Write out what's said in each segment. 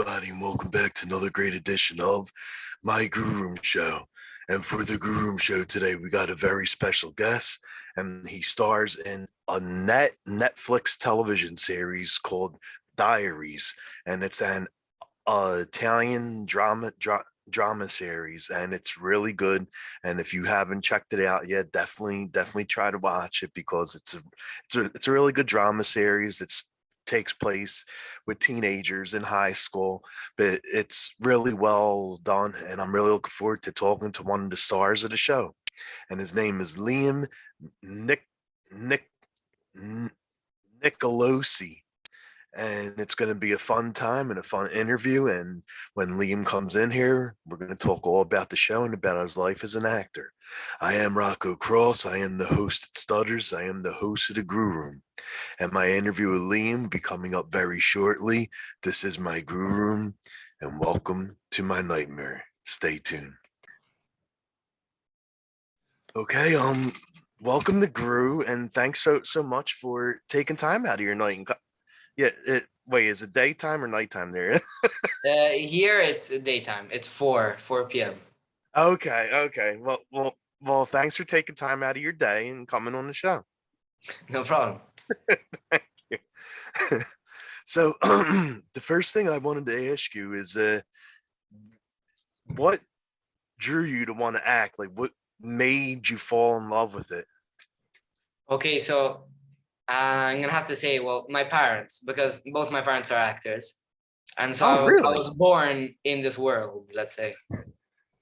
everybody, and welcome back to another great edition of my Guru Room Show. And for the Guru Room Show today, we got a very special guest, and he stars in a Netflix television series called Diaries, and it's an Italian drama series, and it's really good. And if you haven't checked it out yet, definitely try to watch it because it's a really good drama series. It's takes place with teenagers in high school, but it's really well done, and I'm really looking forward to talking to one of the stars of the show. And his name is Liam Nick Nick Nicolosi, and it's going to be a fun time and a fun interview. And when Liam comes in here, we're going to talk all about the show and about his life as an actor. I am Rocco Cross. I am the host at Stutters. I am the host of the Guru Room, and my interview with Liam will be coming up very shortly. This is my Guru Room, and welcome to my nightmare. Stay tuned. Okay, welcome to Guru, and thanks so much for taking time out of your night. Yeah, wait, is it daytime or nighttime there? Here it's daytime. It's 4 p.m. Okay. Well, thanks for taking time out of your day and coming on the show. No problem. Thank you. So, the first thing I wanted to ask you is, what drew you to want to act? Like, what made you fall in love with it? Okay, so I'm gonna have to say, well, my parents, because both my parents are actors, and so Oh, I really? was born in this world, let's say.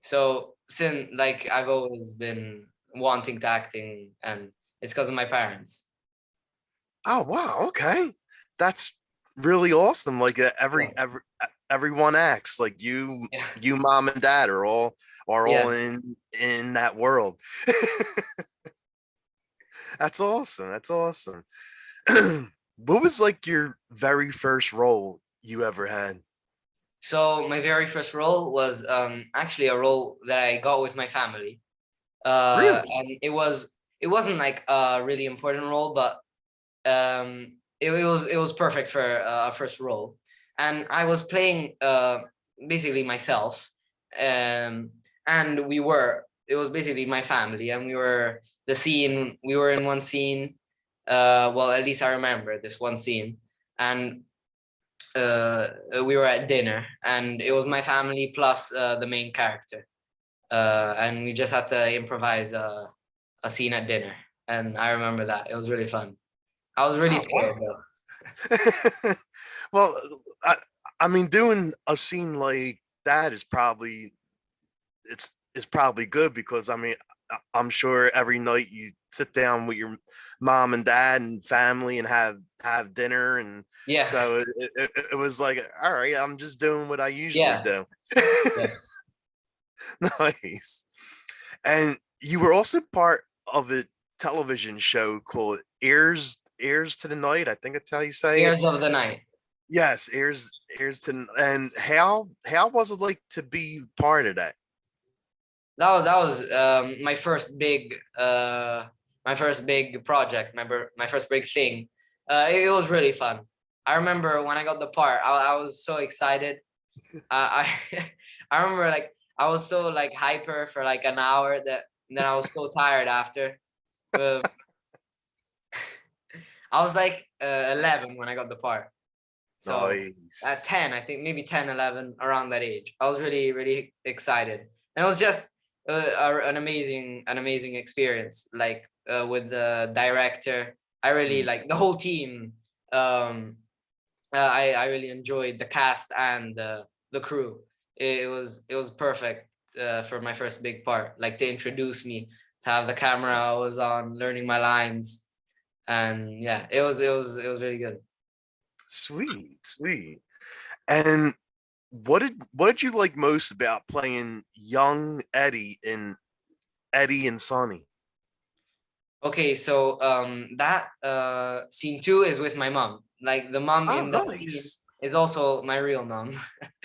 So since like I've always been wanting to acting, and it's because of my parents. Oh, wow. Okay, that's really awesome. Like, Yeah. everyone acts like Yeah. you, mom and dad are all Yes. in that world. That's awesome. That's awesome. What was like your very first role you ever had? So my very first role was actually a role that I got with my family. Really? And it wasn't like a really important role, but it was perfect for a first role, and I was playing basically myself, um, and it was basically my family, and we were in one scene, well, at least I remember this one scene, and we were at dinner, and it was my family plus the main character, and we just had to improvise a scene at dinner, and I remember that it was really fun. I was really Oh, scared wow. though. Well, I, I mean, doing a scene like that is probably good because I mean, I'm sure every night you sit down with your mom and dad and family and have dinner, and Yeah, so it was like, all right, I'm just doing what I usually yeah, do. yeah. Nice. And you were also part of a television show called Ears to the Night. I think that's how you say it. Ears of the Night. Yes, Ears to. And how was it like to be part of that? That was my first big project, my first big thing. It was really fun. I remember when I got the part, I was so excited. I I remember like I was so like hyper for like an hour that then I was so tired after. Uh, I was like 11 when I got the part. So at Nice. 10, I think maybe 10, 11, around that age. I was really, really excited. And it was just an amazing experience. Like with the director, I really Mm. like the whole team. Um, I really enjoyed the cast and the crew. It was perfect for my first big part. Like to introduce me, to have the camera I was on, learning my lines, and yeah, it was really good. Sweet. And what did you like most about playing young Eddie in Eddie and Sonny? Okay, so that scene two is with my mom. Like the mom Oh, in that scene nice. is also my real mom.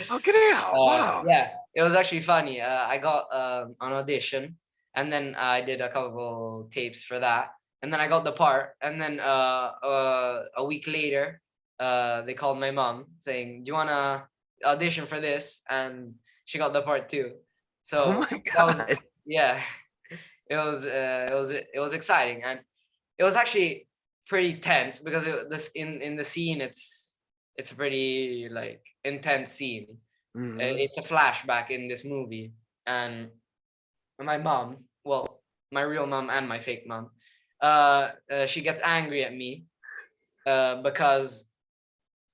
Oh, get out. Wow. Yeah, it was actually funny. I got an audition, and then I did a couple tapes for that, and then I got the part. And then a week later, they called my mom saying, "Do you wanna audition for this, and she got the part too. Oh So my that was, God. yeah, it was exciting, and it was actually pretty tense because this in the scene, it's a pretty like intense scene. Mhm. It's a flashback in this movie, and my mom, well, my real mom and my fake mom, she gets angry at me because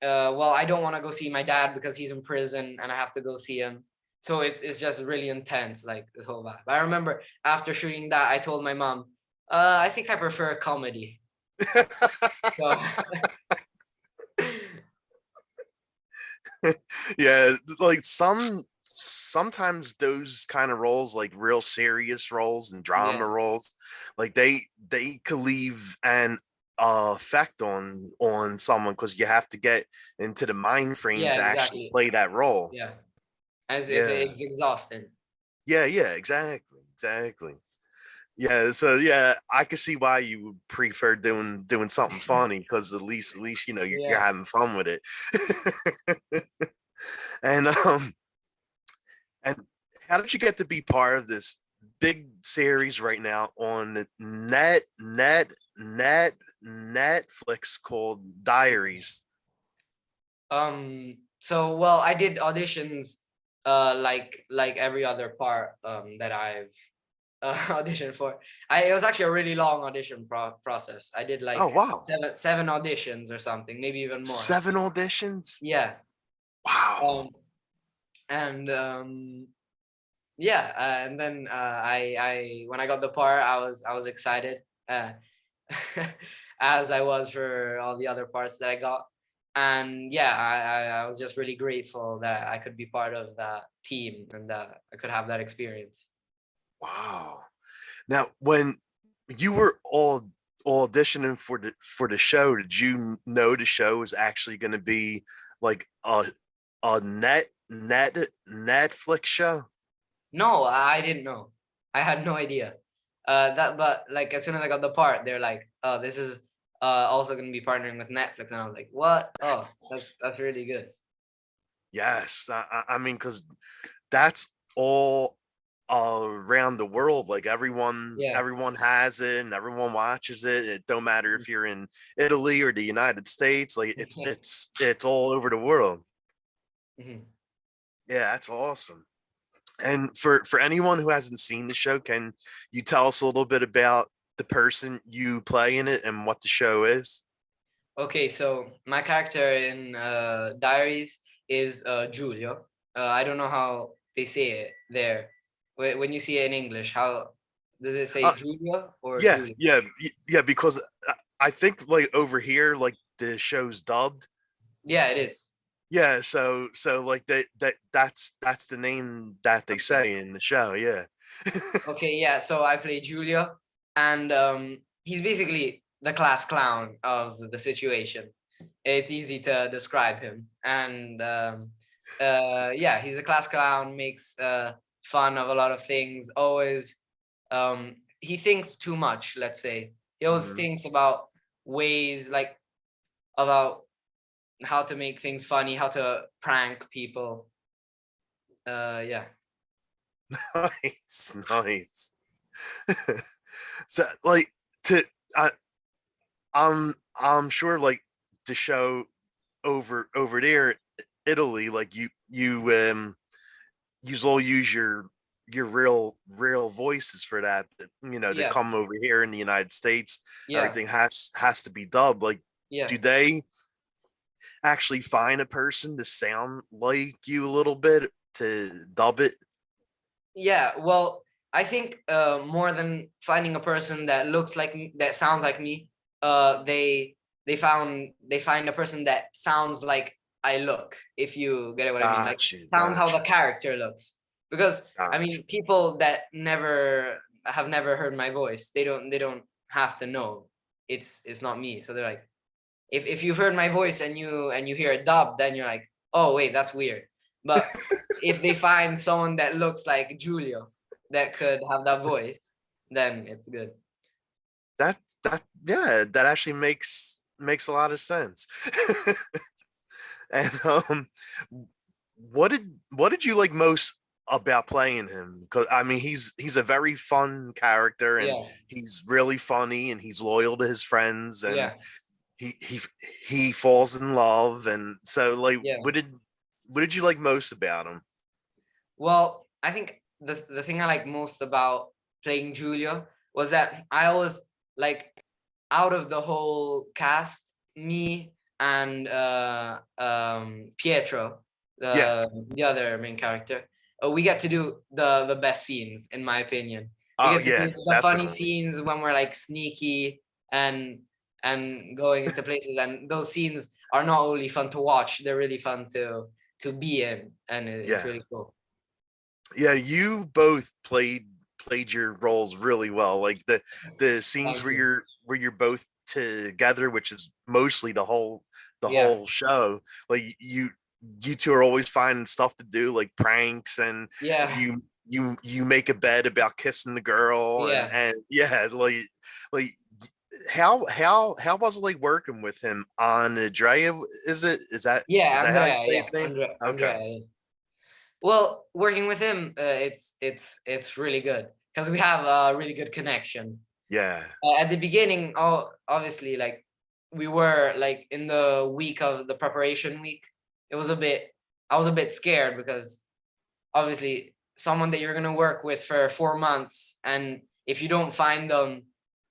well, I don't want to go see my dad because he's in prison and I have to go see him. So it's just really intense, like this whole vibe. I remember after shooting that, I told my mom, I think I prefer comedy. So Yeah, like sometimes those kind of roles, like real serious roles and yeah, drama roles, like they could leave an effect on someone because you have to get into the mind frame yeah, to actually exactly. play that role. Yeah, as Yeah. it's exhausting. Yeah, exactly. Yeah, so yeah, I could see why you would prefer doing something funny because at least you know you're Yeah. having fun with it. And and how did you get to be part of this big series right now on the Netflix called Diaries? So well, I did auditions like every other part that I've auditioned for. It was actually a really long audition process. I did Oh like wow, seven auditions or something, maybe even more. 7 auditions. Yeah. Wow. Um and yeah, and then I when I got the part, I was excited, as I was for all the other parts that I got. And yeah, I was just really grateful that I could be part of that team and that I could have that experience. Wow. Now, when you were all auditioning for the show, did you know the show was actually going to be like a Netflix show? No, I didn't know. I had no idea. But like as soon as I got the part, they're like, "Oh, this is also going to be partnering with Netflix," and I was like, "What? Oh, that's really good." Yes, I mean, because that's all around the world. Like Yeah. everyone has it and everyone watches it. It don't matter Mhm. if you're in Italy or the United States. Like it's all over the world. Mhm. Yeah, that's awesome. And for anyone who hasn't seen the show, can you tell us a little bit about the person you play in it and what the show is? Okay, so my character in Diaries is Giulio. I don't know how they say it there. When you see it in English, how does it say Uh, Giulio or yeah, Giulio? yeah, because I think like over here, like the show's dubbed. Yeah, it is. Yeah, so like that's the name that they Okay. say in the show. Yeah. Okay, yeah. So I play Giulio, and he's basically the class clown of the situation. It's easy to describe him, and yeah, he's a class clown. Makes fun of a lot of things. Always, he thinks too much. Let's say he always Mhm. thinks about ways like about how to make things funny, how to prank people. Yeah. Nice. So like to I I'm sure like the show over there Italy, like you all use your real voices for that. To Yeah. come over here in the United States, Yeah. everything has to be dubbed. Like, Yeah. do they actually find a person to sound like you a little bit to dub it? Yeah, well, I think more than finding a person that looks like me, that sounds like me, they find a person that sounds like I look. If you get what I mean, like sounds how Got the you, character looks. Because I got mean, people that never heard my voice, they don't have to know it's not me. So they're like, if you've heard my voice and you hear a dub, then you're like, oh wait, that's weird. But if they find someone that looks like Julio that could have that voice, then it's good. that yeah, that actually makes a lot of sense. And what did you like most about playing him? Because I mean, he's a very fun character, and Yeah, he's really funny, and he's loyal to his friends, and yeah, he he he falls in love, and so like, yeah. what did you like most about him? Well, I think the thing I like most about playing Julio was that I always like, out of the whole cast, me and Pietro, Yeah. the other main character, we get to do the best scenes, in my opinion. We Oh get to yeah, do the funny definitely. scenes when we're like sneaky and going into places, and those scenes are not only fun to watch, they're really fun to be in, and it's Yeah. really cool. Yeah, you both played your roles really well. Like the scenes Thank you. where you're both together, which is mostly the Yeah, whole show. Like you two are always finding stuff to do, like pranks, and yeah, you make a bed about kissing the girl, yeah, and yeah, like how was it like working with him on Drea? Is yeah. that how you Andrea, say yeah, his name? Okay. Andrea. Yeah. Well, working with him, it's really good because we have a really good connection. Yeah. At the beginning, obviously, like, we were like in the week of the preparation week. It was a bit, I was a bit scared because obviously someone that you're gonna work with for 4 months, and if you don't find them,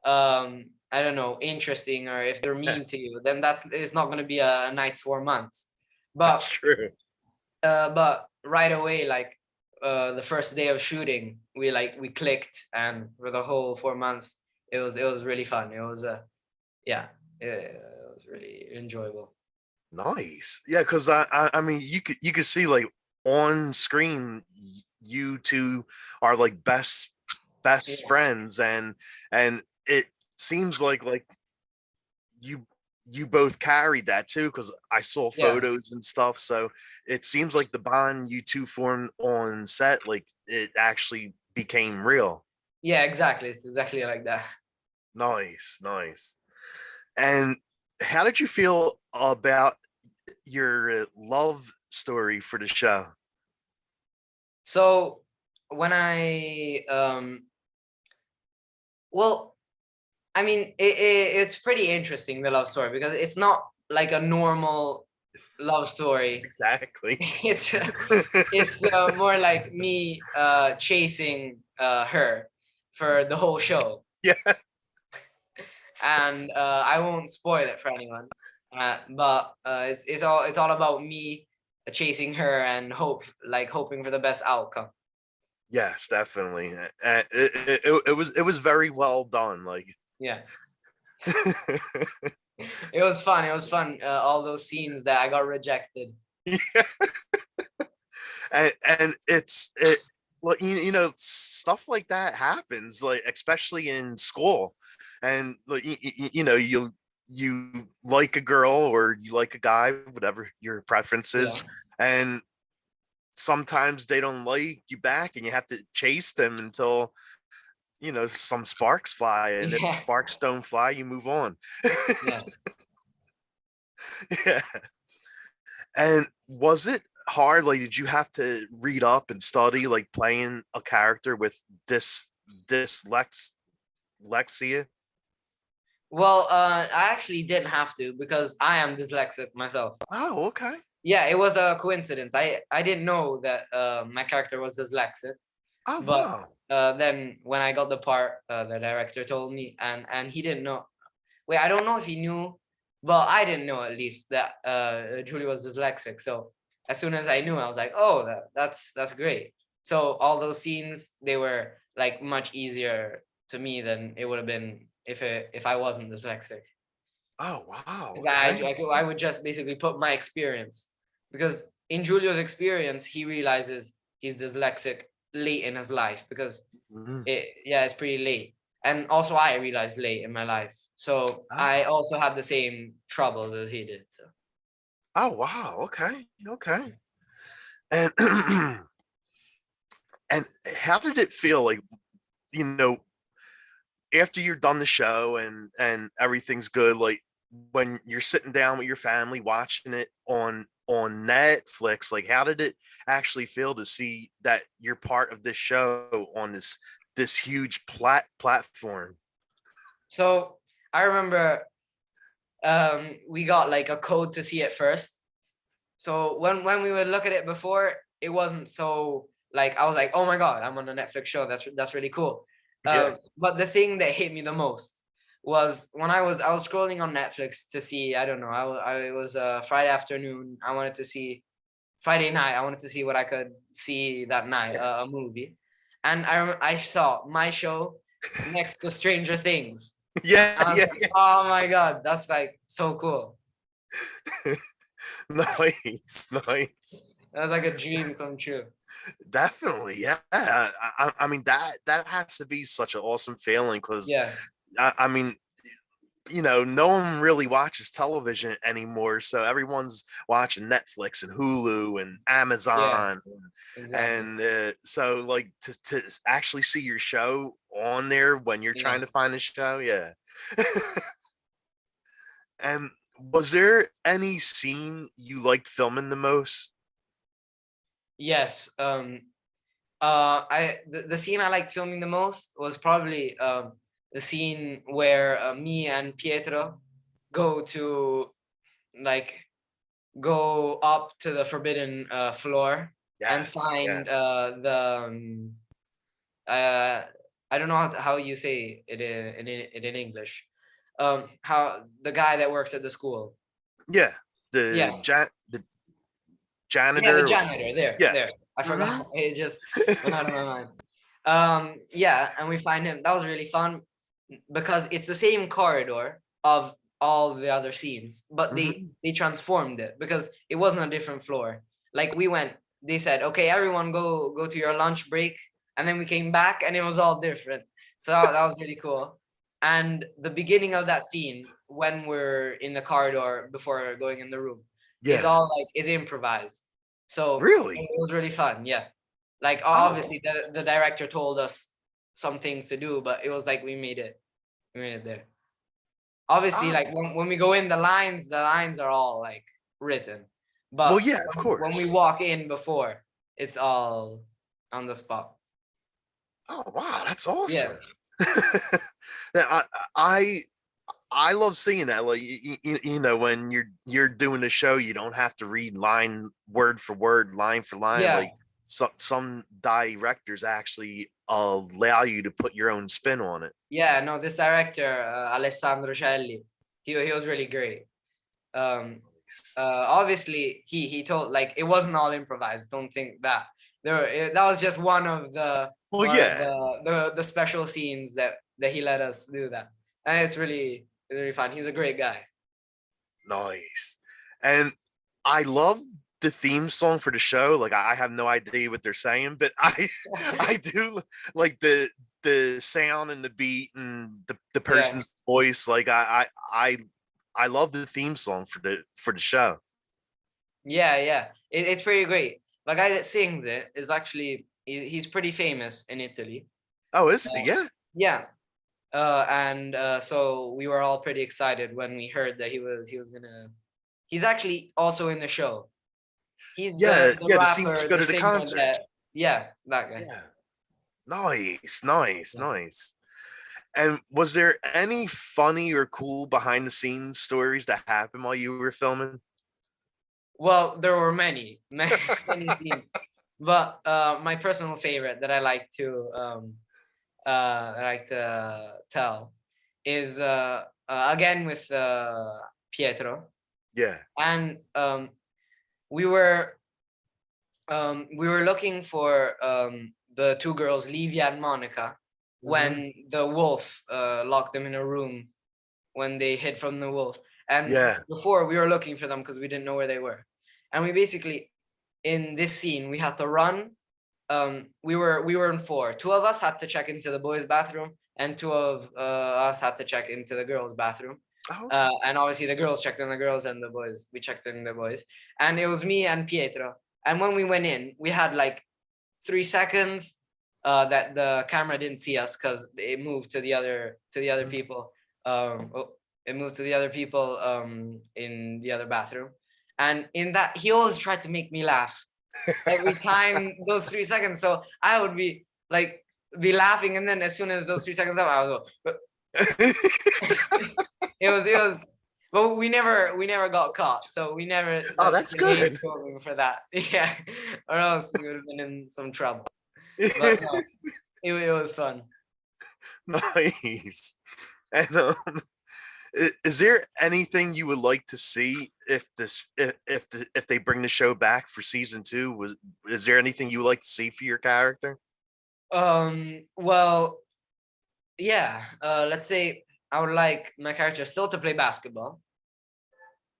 I don't know, interesting, or if they're mean to you, then that's, it's not gonna be a nice 4 months. That's But true. but right away, like, the first day of shooting, we clicked, and for the whole 4 months, it was really fun. It was yeah, it was really enjoyable. Nice. Yeah, because I mean you could see like on screen you two are like best Yeah, friends, and it seems like you you both carried that too, because I saw yeah, photos and stuff. So it seems like the bond you two formed on set, like it actually became real. yeah, exactly. It's exactly like that. Nice, nice. And how did you feel about your love story for the show? So when I well, I mean, it's pretty interesting, the love story, because it's not like a normal love story. Exactly. It's more like me chasing her for the whole show, Yeah. and I won't spoil it for anyone. But it's all about me chasing her and hoping for the best outcome. Yes, definitely. It was very well done. Like, Yeah, it was fun. It was fun. All those scenes that I got rejected. and it like you know stuff like that happens, like especially in school, and like you know you like a girl or you like a guy, whatever your preference is, Yeah, and sometimes they don't like you back, and you have to chase them until some sparks fly, and if the yeah, sparks don't fly, you move on. yeah. Yeah. And was it hard? Like, did you have to read up and study, like playing a character with dyslexia? Well, I actually didn't have to because I am dyslexic myself. Oh, okay. Yeah, it was a coincidence. I didn't know that my character was dyslexic, Oh, but wow. then when I got the part, the director told me, and he didn't know. Wait, I don't know if he knew, but I didn't know, at least, that Julie was dyslexic. So as soon as I knew, I was like, oh, that's great. So all those scenes, they were like much easier to me than it would have been if I wasn't dyslexic. Oh, wow. 'Cause Okay. I would just basically put my experience, because in Julio's experience, he realizes he's dyslexic late in his life, because Mhm. it's pretty late. And also I realized late in my life. So I Oh. also had the same troubles as he did. So Oh, wow. Okay. Okay. And and how did it feel, like, you know, after you're done the show and everything's good, like when you're sitting down with your family watching it on on Netflix. Like, how did it actually feel to see that you're part of this show on this huge platform? So I remember we got like a code to see it first. So when we would look at it before, it wasn't so like I was like, oh my god, I'm on a Netflix show. That's really cool. Yeah. But the thing that hit me the most was when I was scrolling on Netflix to see, I don't know, it was Friday afternoon. I wanted to see Friday night. I wanted to see what I could see that night, a movie, and I saw my show next to Stranger Things. Yeah, I was yeah, like, oh my god, that's like so cool. yeah. Nice, nice. That was like a dream come true. Definitely, yeah. I mean, that has to be such an awesome feeling because Yeah, I mean, no one really watches television anymore, so everyone's watching Netflix and Hulu and yeah, Amazon, exactly. and so like to actually see your show on there when you're Yeah. trying to find a show, yeah. And was there any scene you liked filming the most? Yes. The scene I liked filming the most was probably the scene where me and Pietro go to like go up to the forbidden floor and Yes, find yes, uh I don't know how you say it in English. How the guy that works at the school. yeah. Yeah. The Yeah, the janitor, janitor. yeah. There. I Hmm. forgot. It just went out of my mind. Yeah, and we find him. That was really fun because it's the same corridor of all the other scenes, but Hmm. they transformed it because it wasn't a different floor. Like we went, they said, okay, everyone go to your lunch break, and then we came back and it was all different. So that was really cool. And the beginning of that scene when we're in the corridor before going in the room is Yeah, all like is improvised. So it really. was really fun. Yeah. Like Oh, obviously the director told us some things to do, but it was like we made it there. Obviously, oh. like when we go in, the lines are all like written, Well, but yeah, of when we course. walk in before, it's all on the spot. Oh, wow, that's Yeah, awesome. Yeah, I I love seeing that. Like when you're doing a show, you don't have to read line word for word, line for line. yeah, Like some directors actually allow you to put your own spin on it. yeah. No, this director, Alessandro Celli, he was really great. Um, Obviously, he told like it wasn't all improvised. Don't think that that was just Well, one of yeah, the special scenes that he let us do that, and it's really fun. He's a great guy. nice. And I love the theme song for the show. Like I have no idea what they're saying, but I do like the sound and the beat and the Yeah, person's voice. Like I love the theme song for the show. yeah, yeah. It's pretty great. The guy that sings it is actually he's pretty famous in Italy. Oh, is it? Uh, Yeah. yeah, and so we were all pretty excited when we heard that he was gonna. He's actually also in the show. He's Yeah, the yeah, to see rapper, go the to the singer concert. that yeah, that guy. Yeah. Nice, nice, Yeah. nice. And was there any funny or cool behind the scenes stories that happened while you were filming? Well, there were many, many, many scenes, but my personal favorite that I like to tell is again with Pietro, Yeah. and we were we were looking for the two girls, Livia and Monica, Hmm. when the wolf locked them in a room when they hid from the wolf. And Yeah. before we were looking for them because we didn't know where they were. And we basically in this scene we had to run. We were in four. Two of us had to check into the boys' bathroom, and two of us had to check into the girls' bathroom. Oh, okay. And obviously the girls checked in the girls and the boys we checked in the boys. And it was me and Pietro. And when we went in, we had like 3 seconds that the camera didn't see us because it moved to the other people. Oh, it moved to the other people in the other bathroom, And in that, he always tried to make me laugh every time those 3 seconds. So I would be like, be laughing, and then as soon as those 3 seconds up, I would go. It was, but we never got caught. So we never. Oh, That's that's the name good. for me for that. Yeah, or else we would have been in some trouble. But no, it was fun. Nice. And is there anything you would like to see if this if they bring the show back for season 2? Is there anything you would like to see for your character? Well, yeah. Let's say I would like my character still to play basketball.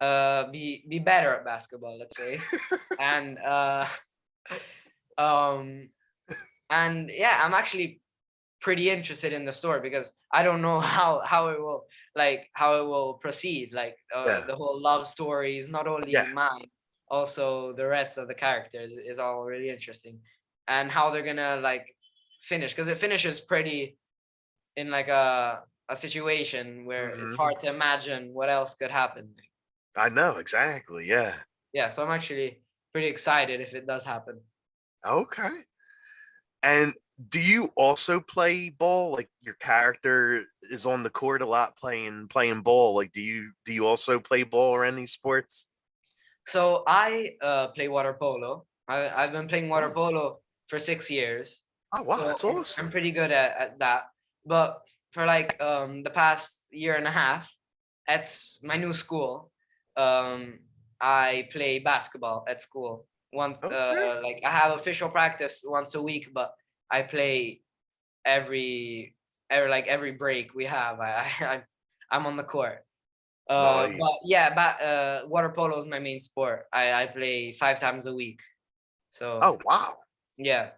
Be better at basketball, let's say, and um, and yeah, I'm actually pretty interested in the story because I don't know how it will proceed. Like Yeah, the whole love story is not yeah, only mine, also the rest of the characters is all really interesting, and how they're gonna like finish, because it finishes pretty in like a situation where it's hmm, hard to imagine what else could happen. I know exactly. Yeah. Yeah, so I'm actually pretty excited if it does happen. Okay. And do you also play ball? Like your character is on the court a lot playing ball. Like do you also play ball or any sports? So I play water polo. I've been playing water Nice. polo for 6 years. Oh wow, So that's I'm awesome. pretty good at that. But for like the past year and a half, at my new school, um, I play basketball at school. Once Okay. like I have official practice once a week, but I play every every break we have. I'm on the court. But Nice. yeah, water polo is my main sport. I play 5 times a week. So Oh wow. yeah.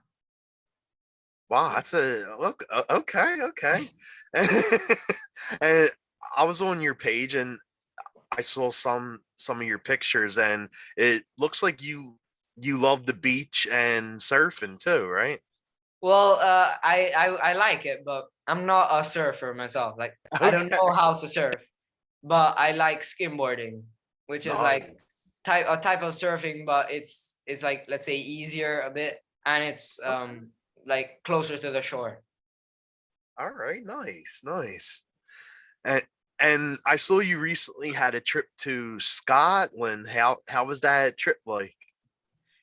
Wow, that's okay, okay. And I was on your page and I saw some of your pictures and it looks like you love the beach and surfing too, right? Well, I like it, but I'm not a surfer myself. Like I don't Okay. know how to surf, but I like skimboarding, which is like Nice. type of surfing, but it's like, let's say, easier a bit, and it's Okay. like closer to the shore. All right, nice, nice. And and I saw you recently had a trip to Scotland. How was that trip like?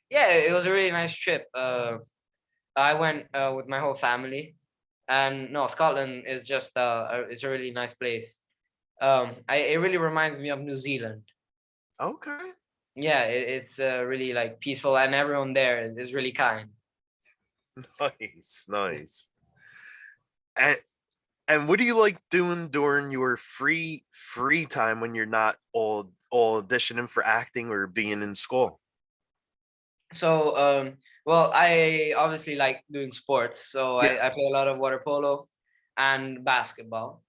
Yeah, it was a really nice trip. I went with my whole family, and no, Scotland is just it's a really nice place. It really reminds me of New Zealand. Okay. Yeah, it's really like peaceful, and everyone there is really kind. Nice, nice. And and what do you like doing during your free time when you're not all auditioning for acting or being in school? So, well, I obviously like doing sports. So Yeah. I play a lot of water polo and basketball.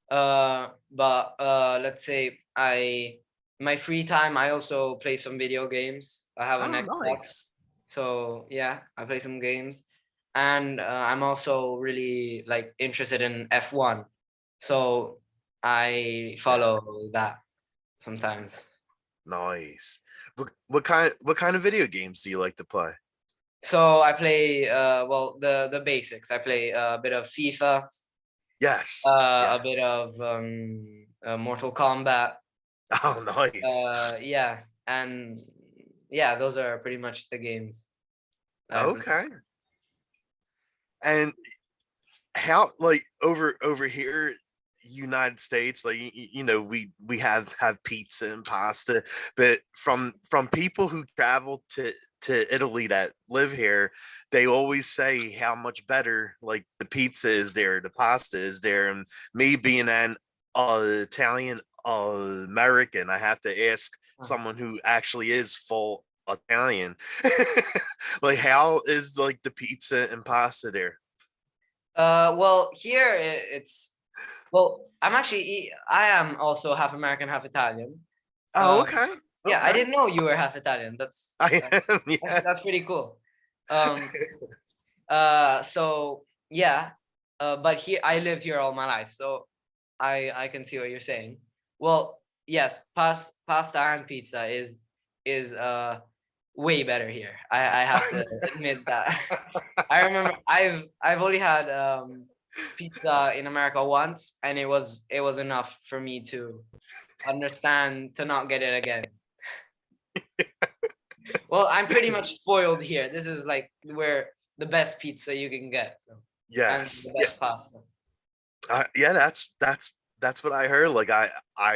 But let's say my free time, I also play some video games. I have an Oh, Xbox. nice. So yeah, I play some games, and I'm also really like interested in F1. So I Yeah. follow that sometimes. Nice. What kind of video games do you like to play? So I play well, the basics. I play a bit of FIFA, Yes. Yeah. a bit of Mortal Kombat. Oh, nice. Yeah, and yeah, those are pretty much the games I've been. Okay. And how like over here United States, like we have pizza and pasta, but from people who travel to Italy that live here, they always say how much better like the pizza is there, the pasta is there, and me being an Italian American, I have to ask someone who actually is full Italian, like how is like the pizza and pasta there? Well, here it's well, I am also half American, half Italian. Oh, Uh, okay. yeah, I Okay. didn't know you were half Italian. I am, yeah. That's pretty cool. Um, so yeah, but here I live here all my life, so I can see what you're saying. Well, yes, pasta and pizza is is way better here. I have to admit that. I remember I've only had pizza in America once, and it was enough for me to understand to not get it again. Well, I'm pretty much spoiled here. This is like where the best pizza you can get. So, and Yes. the Yeah. best pasta. Yeah, that's what I heard. Like I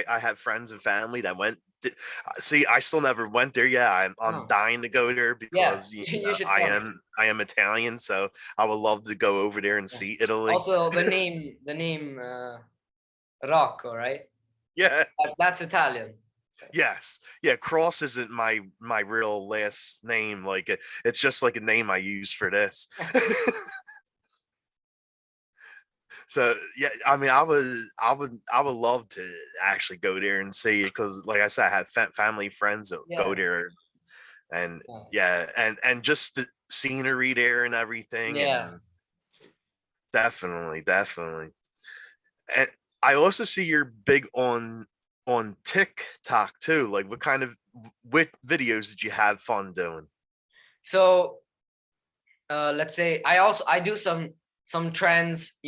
have friends and family that went. See, I still never went there. Yeah, I'm Oh, dying to go there yeah, because you should I come. am Italian, so I would love to go over there and Yeah. see Italy. Also, the name Rocco, right? Yeah. That's Italian. Yes. Yeah. Cross isn't my real last name. Like it's just like a name I use for this. So yeah, I mean, I would love to actually go there and see it because, like I said, I have family friends that go Yeah. there, and Yeah. yeah, and just the scenery there and everything, Yeah. and definitely. And I also see you're big on TikTok too. Like, what kind of what videos did you have fun doing? So let's say I do some trends,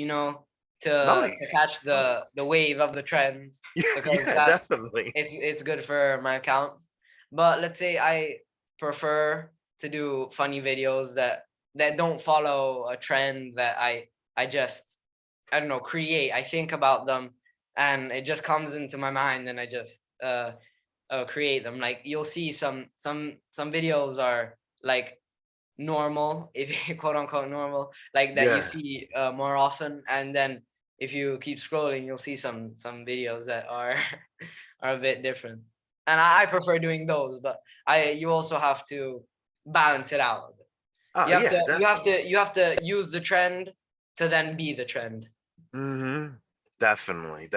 to Nice, catch the nice. the wave of the trends, Yeah, because yeah, that definitely. it's good for my account. But let's say I prefer to do funny videos that don't follow a trend that I just, I don't know, create. I think about them and it just comes into my mind, and I just create them. Like, you'll see some videos are like normal, if you quote unquote normal, like that you Yeah, see more often, and then if you keep scrolling, you'll see some videos that are are a bit different, and I prefer doing those. But you also have to balance it out. oh You have yeah, to you have definitely. to you have to use the trend to then be the trend. Hmm. Definitely.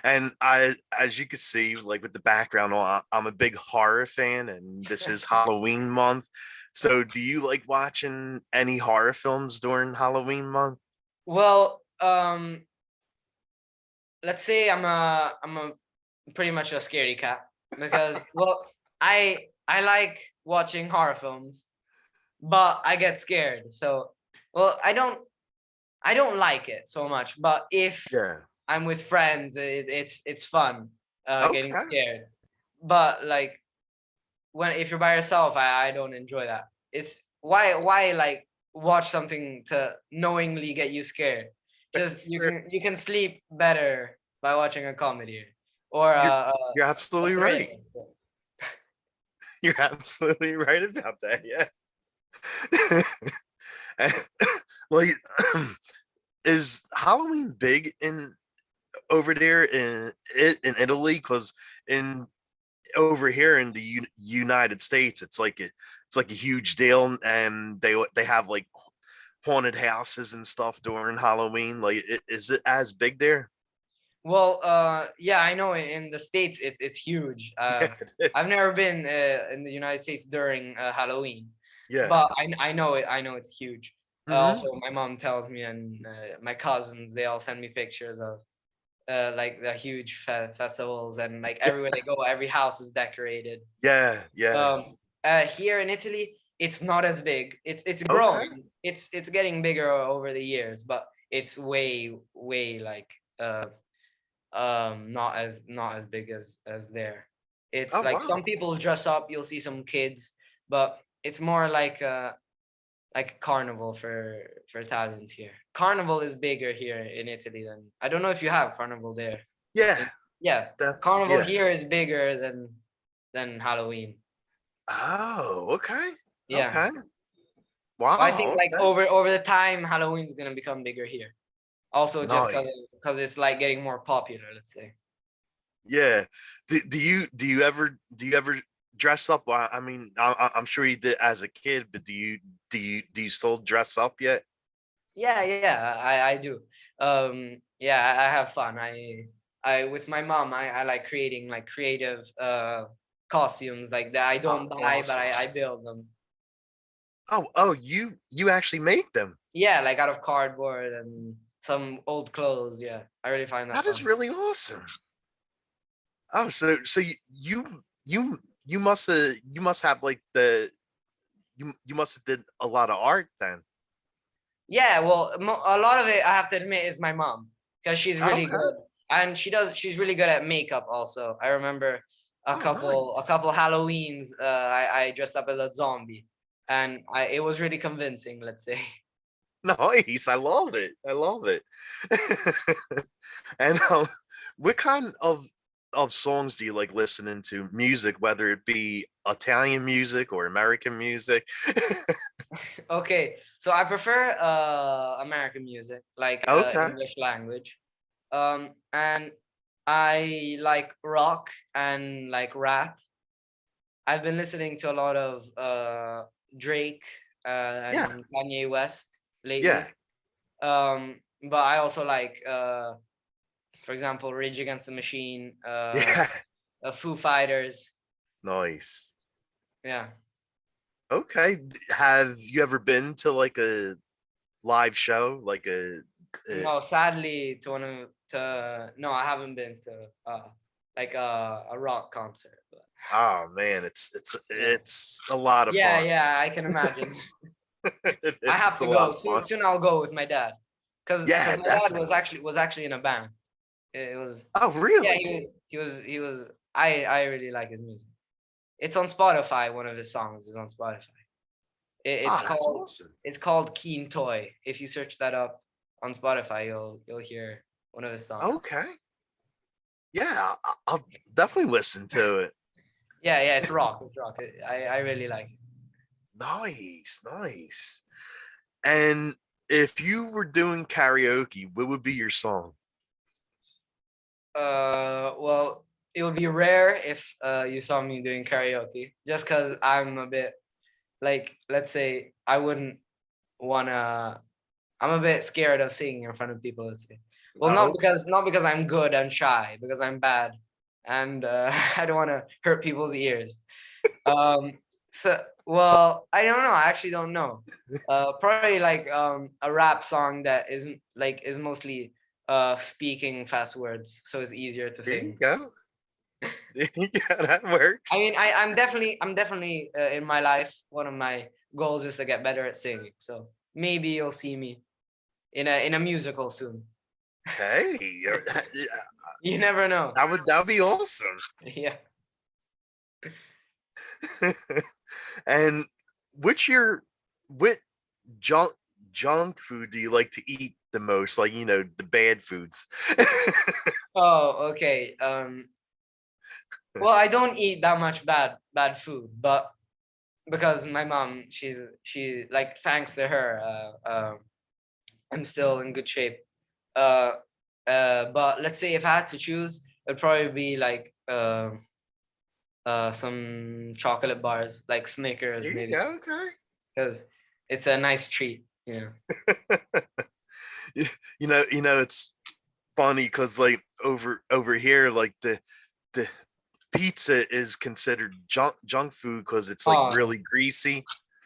And as you can see, like with the background, I'm a big horror fan, and this is Halloween month. So, do you like watching any horror films during Halloween month? Well, let's say I'm a pretty much a scaredy cat, because, well, I like watching horror films, but I get scared. So, well, I don't like it so much. But if Yeah. I'm with friends, it's fun getting Okay. scared. But like, if you're by yourself, I don't enjoy that. It's why like watch something to knowingly get you scared. Just That's you fair. can sleep better by watching a comedy or You're you're a absolutely thriller. right. You're absolutely right about that. Yeah. And, like, is Halloween big in over there in Italy? Because in over here in the United States, it's like a huge deal, and they have like haunted houses and stuff during Halloween. Like, is it as big there? Well, yeah, I know in the States it's huge. Yeah, it I've is. never been in the United States during Halloween, Yeah. but I know it. I know it's huge. Also, Hmm. my mom tells me, and my cousins, they all send me pictures of like the huge festivals, and like everywhere they go, every house is decorated. Yeah. Here in Italy, it's not as big. It's Okay. growing. It's getting bigger over the years, but it's way like not as big as there. It's Oh like some wow. people dress up, you'll see some kids, but it's more like a carnival for Italians here. Carnival is bigger here in Italy than, I don't know if you have carnival there. Yeah. In, yeah, That's carnival yeah. here is bigger than Halloween. Oh, okay. Yeah. Okay. But I think Wow. like Okay. over the time, Halloween's gonna become bigger here. Also, just Nice. because it's like getting more popular, let's say. Yeah. Do you ever dress up? Well, I mean, I'm sure you did as a kid, but do you still dress up yet? Yeah, I do. Yeah, I have fun. I with my mom, I like creating like creative costumes like that. I Oh, don't buy, but awesome. I build them. Oh, you actually make them. Yeah, like out of cardboard and some old clothes. Yeah, I really find that That is fun. really awesome. Oh, so you must have like you must have did a lot of art then. Yeah, well, a lot of it I have to admit is my mom, because she's really Okay. good, and she's really good at makeup also. I remember Oh, a nice. couple Halloweens, I dressed up as a zombie, and it was really convincing, let's say. Nice. I love it. I love it. And what kind of songs do you like listening to? Music, whether it be Italian music or American music? Okay, so I prefer American music, like Okay. English language. And I like rock and like rap. I've been listening to a lot of Drake Yeah. and Kanye West Yeah. lately. But I also like, for example, Rage Against the Machine, Yeah. Foo Fighters. Nice. Yeah. Okay. Have you ever been to like a live show, like No, sadly, no, I haven't been to like a rock concert. But oh man, yeah, it's a lot of yeah, fun. yeah. I can imagine. I have It's a to lot go of fun. soon. Soon I'll go with my dad, because Yeah, my dad was definitely. actually in a band. It was Oh, yeah. really? He was. I really like his music. It's on Spotify. One of his songs is on Spotify. Oh, that's awesome. It's called Keen Toy. If you search that up on Spotify, you'll hear one of his songs. Okay. Yeah, I'll definitely listen to it. Yeah, yeah. It's rock. It's rock. I really like it. Nice, nice. And if you were doing karaoke, what would be your song? Well, it would be rare if you saw me doing karaoke, just because I'm a bit like, let's say, I wouldn't wanna. I'm a bit scared of singing in front of people. Let's say, well, Okay. not because I'm good and shy, because I'm bad, and I don't want to hurt people's ears. Um, so, well, I don't know. I actually don't know. Probably like a rap song that isn't like is mostly speaking fast words, so it's easier to There you sing. go. There you go. That I works. mean, I'm definitely in my life. One of my goals is to get better at singing. So maybe you'll see me in a musical soon. Hey, You never know. that would be awesome. Yeah. And which your what junk junk food do you like to eat the most? Like, the bad foods. Oh, okay. Well, I don't eat that much bad food, but because my mom, she like, thanks to her, I'm still in good shape. Uh, but let's say if I had to choose, it'd probably be like some chocolate bars, like Snickers, There you maybe, go. Okay. because it's a nice treat, you know. It's funny because like over here, like the pizza is considered junk food because it's like Oh no. really greasy.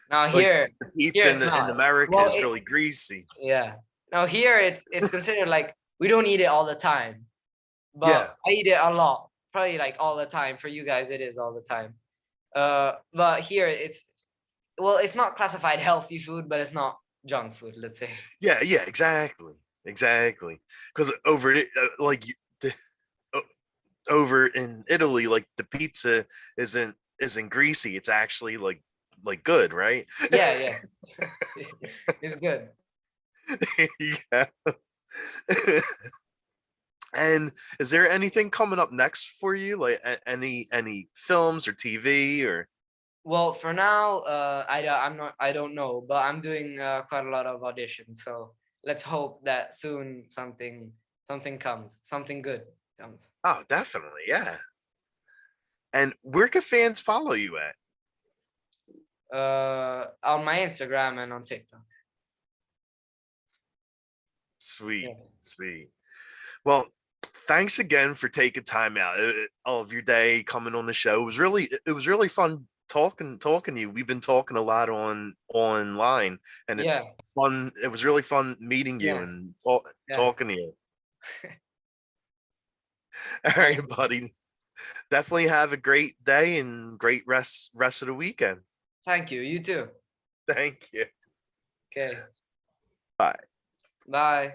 Now Like here, the pizza it's in not. America Well, is really greasy. yeah. Now here it's considered like, we don't eat it all the time, but Yeah. I eat it a lot. Probably like all the time. For you guys, it is all the time. But here it's not classified healthy food, but it's not junk food, let's say. Yeah, yeah, exactly. Exactly. Because like over in Italy, like the pizza isn't greasy. It's actually like good, right? Yeah, yeah. It's good. Yeah. And is there anything coming up next for you? Like any films or TV or Well, for now, I don't know, but I'm doing quite a lot of auditions. So let's hope that soon something comes, something good comes. oh, definitely, yeah. And where can fans follow you at? On my Instagram and on TikTok. Sweet, Yeah. sweet. Well, thanks again for taking time out of your day coming on the show. It was really fun talking to you. We've been talking a lot online, and it's Yeah. fun. It was really fun meeting you Yeah. and Yeah. talking to you. All right, Thank you. buddy. Definitely have a great day and great rest of the weekend. Thank you. You too. Thank you. Okay. Bye. Bye.